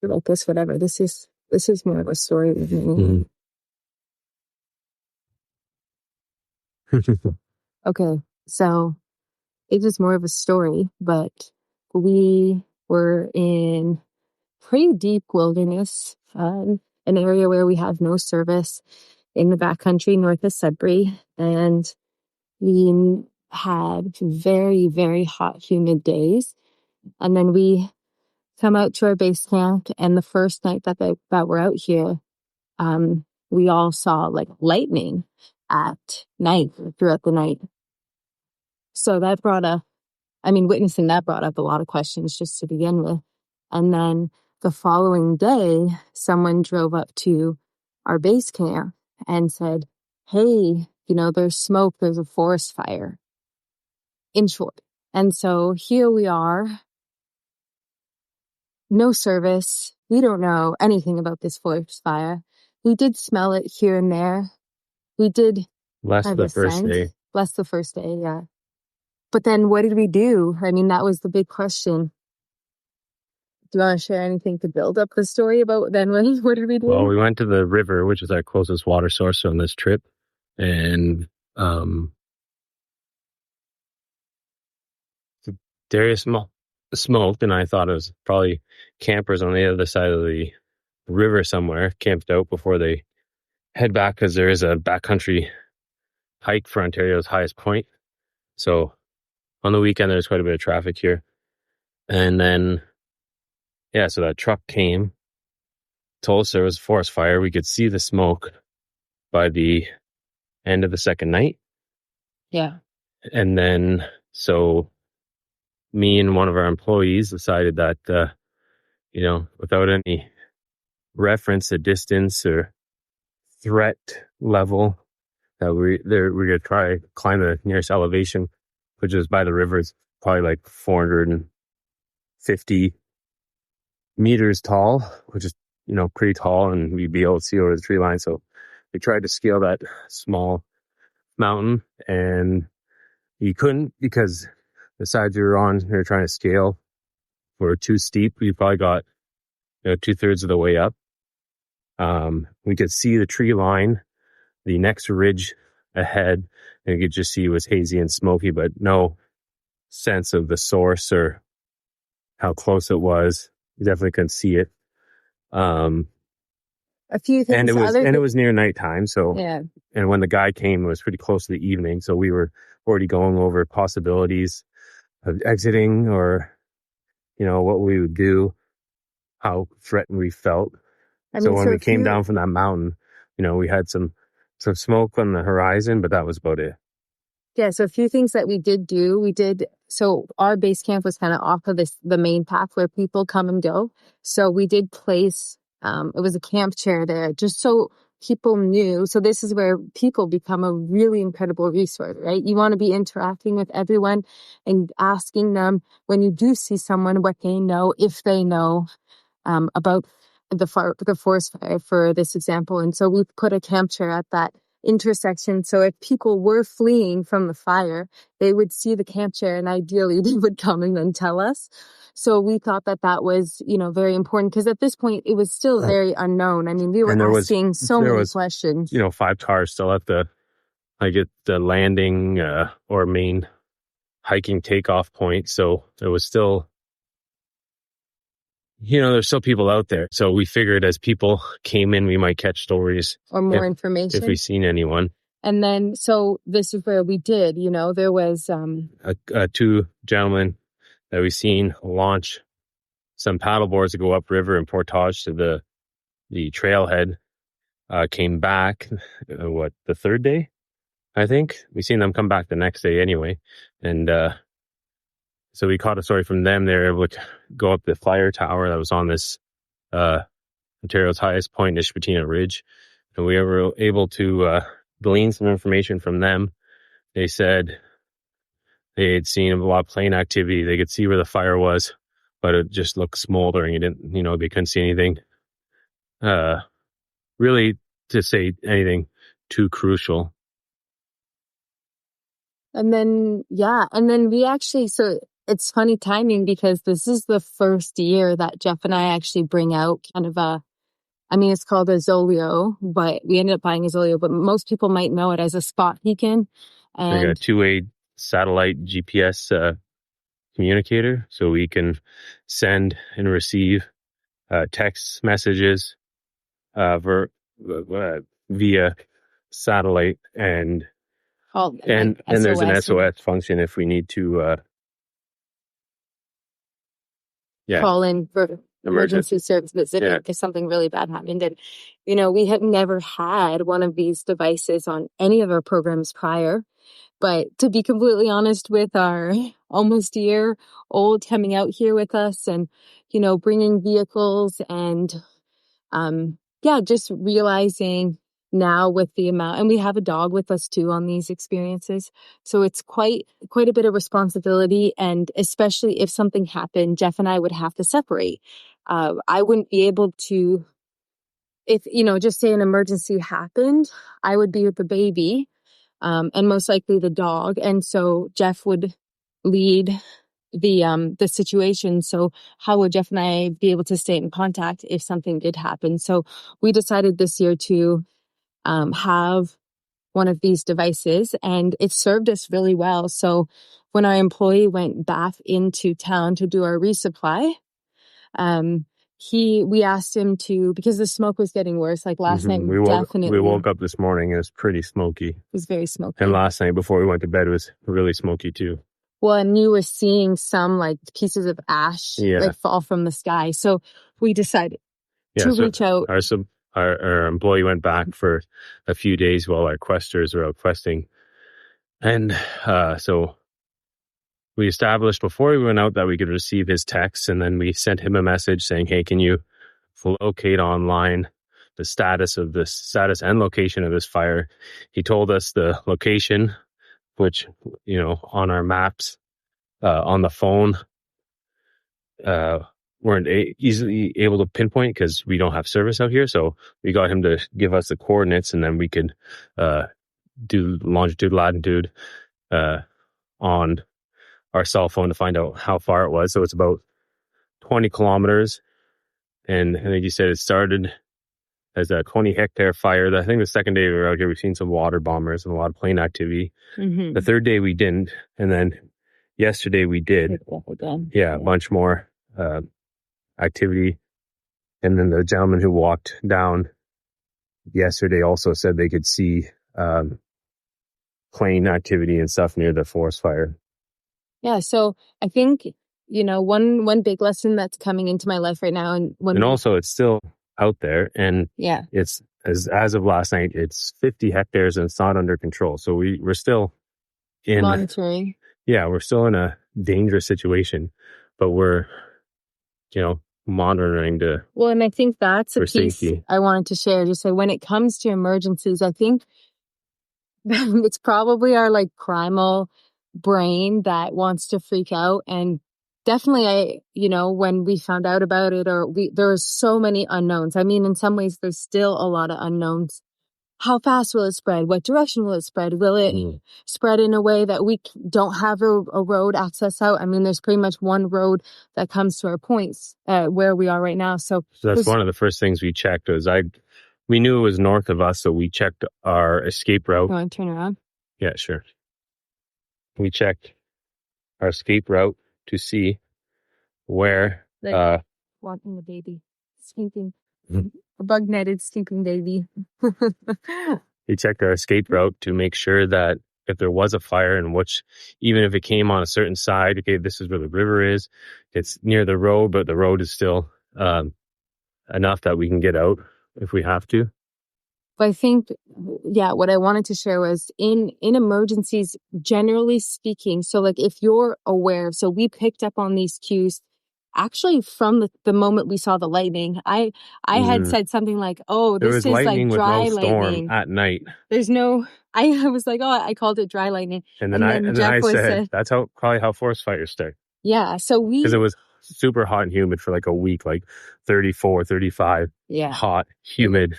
about this, whatever. This is more of a story with me. Okay, so it is more of a story, but we were in pretty deep wilderness, an area where we have no service in the backcountry north of Sudbury, and we had very, very hot, humid days. And then we come out to our base camp, and the first night that we're out here, we all saw like lightning at night, throughout the night. So that witnessing that brought up a lot of questions just to begin with. And then the following day, someone drove up to our base camp and said, hey, there's smoke, there's a forest fire, in short. And so here we are, no service. We don't know anything about this forest fire. We did smell it here and there. We did Bless the first day. Bless the first day, yeah. But then what did we do? I mean, that was the big question. Do you want to share anything to build up the story about then what did we do? Well, we went to the river, which is our closest water source on this trip. And Dariya smoked, and I thought it was probably campers on the other side of the river somewhere, camped out before they head back, because there is a backcountry hike for Ontario's highest point. So on the weekend, there's quite a bit of traffic here. And then, so that truck came, told us there was a forest fire. We could see the smoke by the end of the second night. Yeah. And then, so me and one of our employees decided that, without any reference to distance or threat level, that we're going to try climb the nearest elevation, which is by the river. It's probably like 450 meters tall, which is, pretty tall, and we'd be able to see over the tree line. So we tried to scale that small mountain, and you couldn't, because the sides we were trying to scale were too steep. We probably got 2/3 of the way up. We could see the tree line, the next ridge ahead, and you could just see it was hazy and smoky, but no sense of the source or how close it was. You definitely couldn't see it. A few things. And it was near nighttime. So, yeah. And when the guy came, it was pretty close to the evening. So we were already going over possibilities of exiting, or, what we would do, how threatened we felt. So when we came down from that mountain, we had some smoke on the horizon, but that was about it. Yeah, so a few things that we did do. So our base camp was kind of off of the main path where people come and go. So we did place, it was a camp chair there, just so people knew. So this is where people become a really incredible resource, right? You want to be interacting with everyone and asking them, when you do see someone, what they know, if they know about the forest fire, for this example. And so we put a camp chair at that intersection. So if people were fleeing from the fire, they would see the camp chair, and ideally they would come and then tell us. So we thought that was, very important, because at this point it was still very unknown. I mean, we were asking so many questions. 5 cars still at the landing or main hiking takeoff point. So there was still, there's still people out there. So we figured as people came in, we might catch stories or more information if we've seen anyone. And then, so this is where we did, there was 2 gentlemen that we seen launch some paddle boards to go upriver in Portage to the trailhead. Came back, the 3rd day, I think. We seen them come back the next day anyway. And so we caught a story from them. They were able to go up the fire tower that was on this Ontario's highest point, Nishipatina Ridge. And we were able to glean some information from them. They said they had seen a lot of plane activity. They could see where the fire was, but it just looked smoldering. It didn't, they couldn't see anything really to say anything too crucial. And then we actually, so it's funny timing because this is the first year that Jeff and I actually bring out kind of it's called a Zoleo, but we ended up buying a Zoleo, but most people might know it as a spot beacon. And like a two-way satellite GPS communicator, so we can send and receive text messages via satellite, and there's an SOS function if we need to call in for emergency service visiting if something really bad happened. And we had never had one of these devices on any of our programs prior. But to be completely honest, with our almost year old coming out here with us and, bringing vehicles and, just realizing now with the amount, and we have a dog with us too on these experiences. So it's quite a bit of responsibility. And especially if something happened, Jeff and I would have to separate. I wouldn't be able to, if, just say an emergency happened, I would be with the baby. And most likely the dog. And so Jeff would lead the situation. So how would Jeff and I be able to stay in contact if something did happen? So we decided this year to have one of these devices, and it served us really well. So when our employee went back into town to do our resupply, we asked him to, because the smoke was getting worse. Like last night, we woke up this morning, it was pretty smoky. It was very smoky. And last night before we went to bed, it was really smoky too. Well, and you were seeing some like pieces of ash like fall from the sky. So we decided to reach out. Our employee went back for a few days while our questers were out questing. And so we established before we went out that we could receive his texts, and then we sent him a message saying, hey, can you locate online the status and location of this fire? He told us the location, which, on our maps, on the phone, weren't easily able to pinpoint because we don't have service out here. So we got him to give us the coordinates, and then we could do longitude, latitude on our cell phone to find out how far it was. So it's about 20 kilometers. And I think you said it started as a 20-hectare fire. I think the second day we were out here, we've seen some water bombers and a lot of plane activity. Mm-hmm. The third day we didn't. And then yesterday we did. A bunch more activity. And then the gentleman who walked down yesterday also said they could see plane activity and stuff near the forest fire. Yeah, so I think, one big lesson that's coming into my life right now, and also it's still out there, and it's as of last night, it's 50 hectares and it's not under control. So we're still in monitoring. We're still in a dangerous situation, but we're, monitoring to. Well, and I think that's a piece safety. I wanted to share. Just so when it comes to emergencies, I think it's probably our like primal brain that wants to freak out. And definitely when we found out about it, there were so many unknowns. I mean, in some ways there's still a lot of unknowns. How fast will it spread? What direction will it spread? Will it spread in a way that we don't have a road access out? I mean, there's pretty much one road that comes to our points where we are right now. So that's one of the first things we checked. We knew it was north of us, so we checked our escape route. You want to turn around? Yeah, sure. We checked our escape route to see where walking the baby, stinking, a bug-netted stinking baby. We checked our escape route to make sure that if there was a fire, and even if it came on a certain side, okay, this is where the river is. It's near the road, but the road is still enough that we can get out if we have to. But I think, what I wanted to share was in emergencies, generally speaking, so like if you're aware, so we picked up on these cues actually from the moment we saw the lightning. I had said something like, oh, this is like dry lightning. Storm at night. There's no, I was like, I called it dry lightning. And then I said, that's probably how forest fires start. Yeah. So because it was super hot and humid for like a week, like 34, 35, hot, humid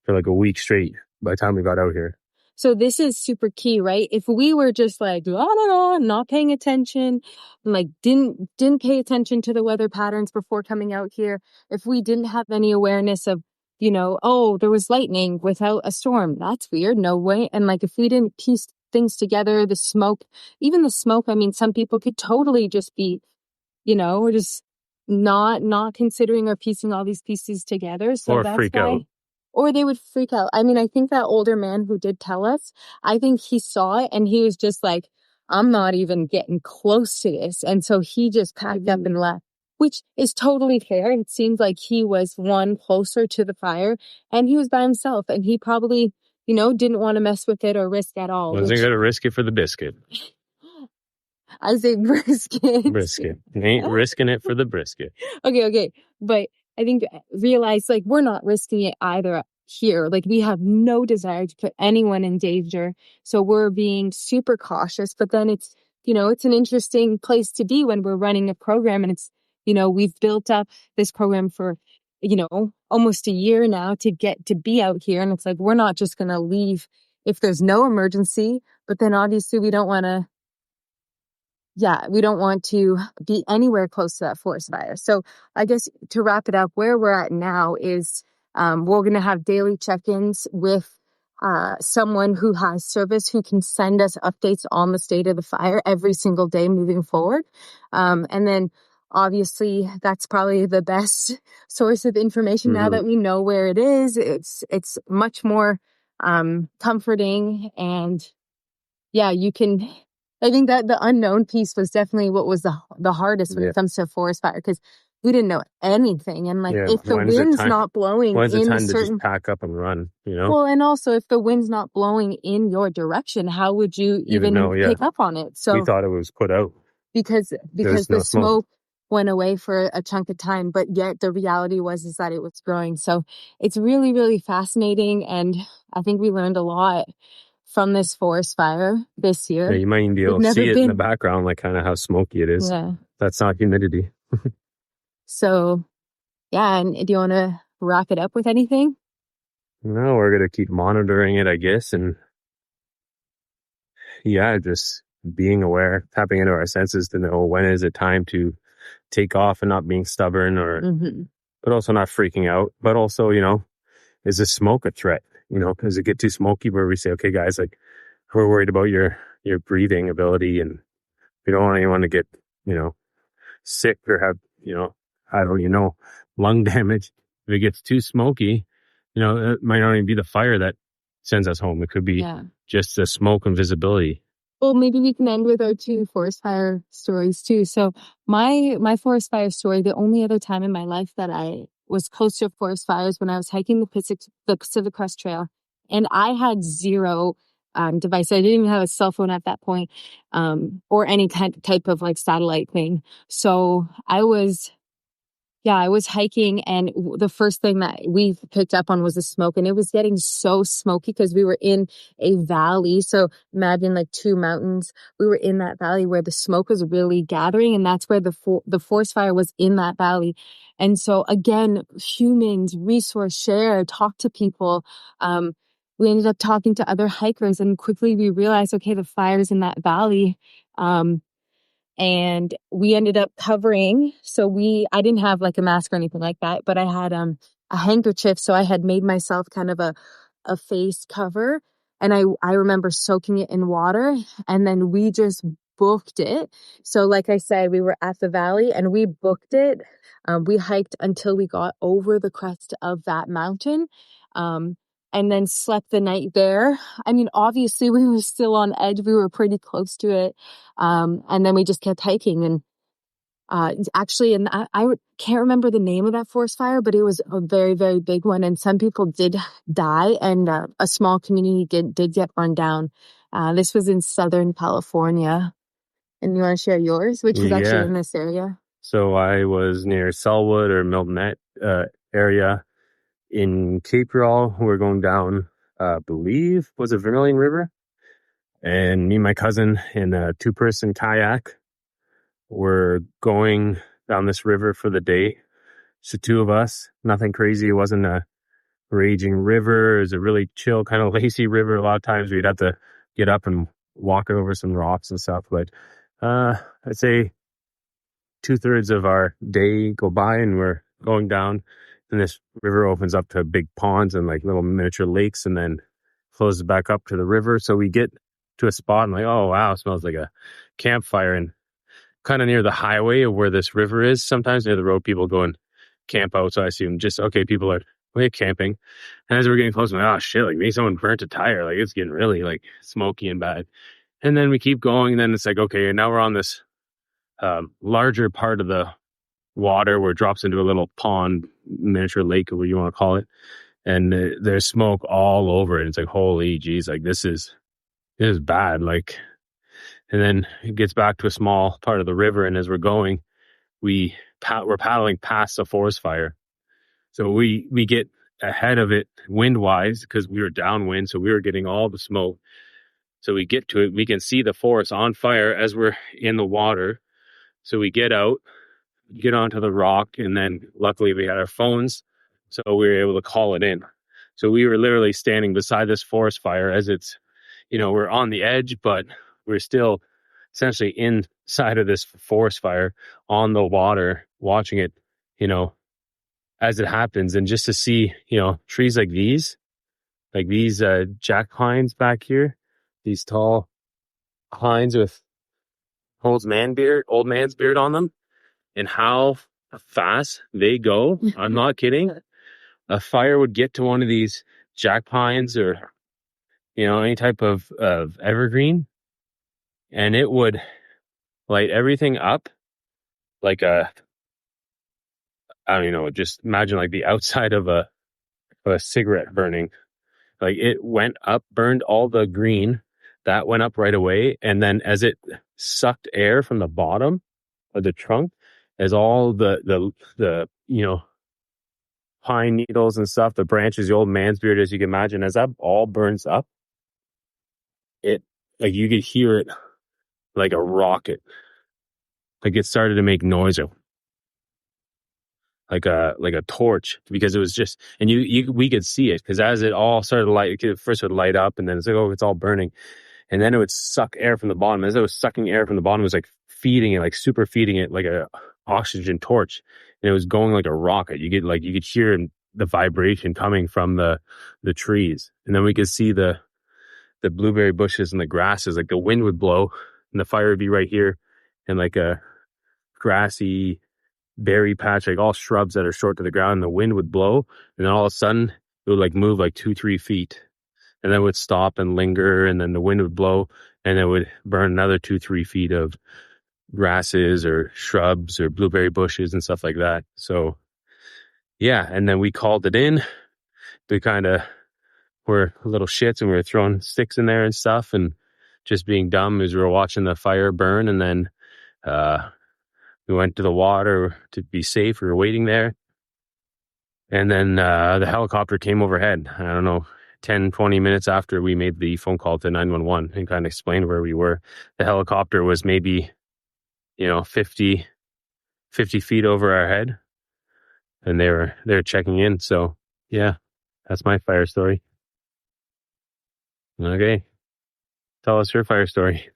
for like a week straight by the time we got out here. So this is super key, right? If we were just like, not paying attention, like didn't pay attention to the weather patterns before coming out here, if we didn't have any awareness of, oh, there was lightning without a storm, that's weird, no way. And like, if we didn't piece things together, the smoke, I mean, some people could totally just be, just not considering or piecing all these pieces together. So Or that's freak why. out. Or they would freak out. I mean, I think that older man who did tell us, I think he saw it and he was just like, I'm not even getting close to this. And so he just packed up and left, which is totally fair. It seems like he was one closer to the fire and he was by himself and he probably, didn't want to mess with it or risk at all. Wasn't going to risk it for the biscuit. I say brisket. Brisket. Ain't risking it for the brisket. Okay. But I think realize like we're not risking it either here. Like we have no desire to put anyone in danger. So we're being super cautious. But then it's, it's an interesting place to be when we're running a program. And it's, we've built up this program for, almost a year now to get to be out here. And it's like, we're not just going to leave if there's no emergency. But then obviously we don't want to be anywhere close to that forest fire. So I guess to wrap it up, where we're at now is we're going to have daily check-ins with someone who has service who can send us updates on the state of the fire every single day moving forward. And then obviously that's probably the best source of information now that we know where it is. It's much more comforting and you can... I think that the unknown piece was definitely what was the hardest when it comes to a forest fire because we didn't know anything. And like if the wind's not blowing when's the in time a to certain... just pack up and run, Well, and also if the wind's not blowing in your direction, how would you even pick up on it? So we thought it was put out. Because There's the no smoke went away for a chunk of time, but yet the reality is that it was growing. So it's really, really fascinating. And I think we learned a lot from this forest fire this year. Yeah, you might even be able to see it in the background, like kind of how smoky it is. Yeah. That's not humidity. So, and do you want to wrap it up with anything? No, we're going to keep monitoring it, I guess. And just being aware, tapping into our senses to know when is it time to take off and not being stubborn but also not freaking out. But also, is the smoke a threat? Does it get too smoky where we say, okay, guys, like we're worried about your breathing ability and we don't want anyone to get, sick or have, lung damage. If it gets too smoky, it might not even be the fire that sends us home. It could be just the smoke and visibility. Well, maybe we can end with our 2 forest fire stories too. So my forest fire story, the only other time in my life that I was close to forest fires when I was hiking the Pacific Crest Trail. And I had zero device. I didn't even have a cell phone at that point or any type of like satellite thing. So I was hiking and the first thing that we picked up on was the smoke and it was getting so smoky because we were in a valley. So imagine like 2 mountains. We were in that valley where the smoke was really gathering and that's where the forest fire was in that valley. And so again, humans, resource share, talk to people. We ended up talking to other hikers and quickly we realized, okay, the fire's in that valley. And we ended up covering. So I didn't have like a mask or anything like that, but I had a handkerchief. So I had made myself kind of a face cover. And I remember soaking it in water and then we just booked it. So like I said, we were at the valley and we booked it. We hiked until we got over the crest of that mountain. And then slept the night there. I mean, obviously we were still on edge. We were pretty close to it. And then we just kept hiking and, actually, and I can't remember the name of that forest fire, but it was a very, very big one. And some people did die and, a small community did get burned down. This was in Southern California. And you want to share yours, which was actually in this area? So I was near Selwood or Miltonette, area. In Cape Rawle, we're going down, believe, was it Vermilion River? And me and my cousin in a 2-person kayak were going down this river for the day. So 2 of us, nothing crazy. It wasn't a raging river. It was a really chill, kind of lazy river. A lot of times we'd have to get up and walk over some rocks and stuff. But I'd say 2/3 of our day go by and we're going down, and this river opens up to big ponds and like little miniature lakes, and then closes back up to the river. So we get to a spot and like, oh wow, it smells like a campfire, and kind of near the highway of where this river is. Sometimes near the road, people go and camp out. So I assume just, okay, people are camping. And as we're getting close, I'm like, oh shit, like maybe someone burnt a tire. Like it's getting really like smoky and bad. And then we keep going, and then it's like, okay, and now we're on this larger part of the water where it drops into a little pond, miniature lake, or what you want to call it. And there's smoke all over it. It's like, holy geez, like this is bad. Like, and then it gets back to a small part of the river. And as we're going, we're paddling past a forest fire. So we get ahead of it wind-wise because we were downwind. So we were getting all the smoke. So we get to it. We can see the forest on fire as we're in the water. So we get out, get onto the rock, and then luckily we had our phones. So we were able to call it in. So we were literally standing beside this forest fire as it's, we're on the edge, but we're still essentially inside of this forest fire on the water, watching it, as it happens. And just to see, trees like these jack pines back here, these tall pines with old man's beard on them, and how fast they go. I'm not kidding. A fire would get to one of these jack pines or, any type of evergreen, and it would light everything up like just imagine like the outside of a cigarette burning. Like it went up, burned all the green, that went up right away. And then as it sucked air from the bottom of the trunk, as all the pine needles and stuff, the branches, the old man's beard, as you can imagine, as that all burns up, it, like you could hear it like a rocket. Like it started to make noise, like a torch, because it was just, and we could see it, because as it all started to light, it first would light up, and then it's like, oh, it's all burning, and then it would suck air from the bottom. As it was sucking air from the bottom, it was like feeding it, like super feeding it, like a oxygen torch, and it was going like a rocket. You could hear the vibration coming from the trees, and then we could see the blueberry bushes and the grasses. Like the wind would blow, and the fire would be right here, and like a grassy berry patch, like all shrubs that are short to the ground, and the wind would blow, and then all of a sudden it would like move like 2-3 feet, and then it would stop and linger, and then the wind would blow, and it would burn another 2-3 feet of grasses or shrubs or blueberry bushes and stuff like that. So yeah, and then we called it in. We kind of were little shits, and we were throwing sticks in there and stuff, and just being dumb as we were watching the fire burn. And then we went to the water to be safe. We were waiting there. And then the helicopter came overhead. I don't know, 10-20 minutes after we made the phone call to 911 and kind of explained where we were. The helicopter was maybe, 50 feet over our head. And they were checking in. So yeah, that's my fire story. Okay. Tell us your fire story.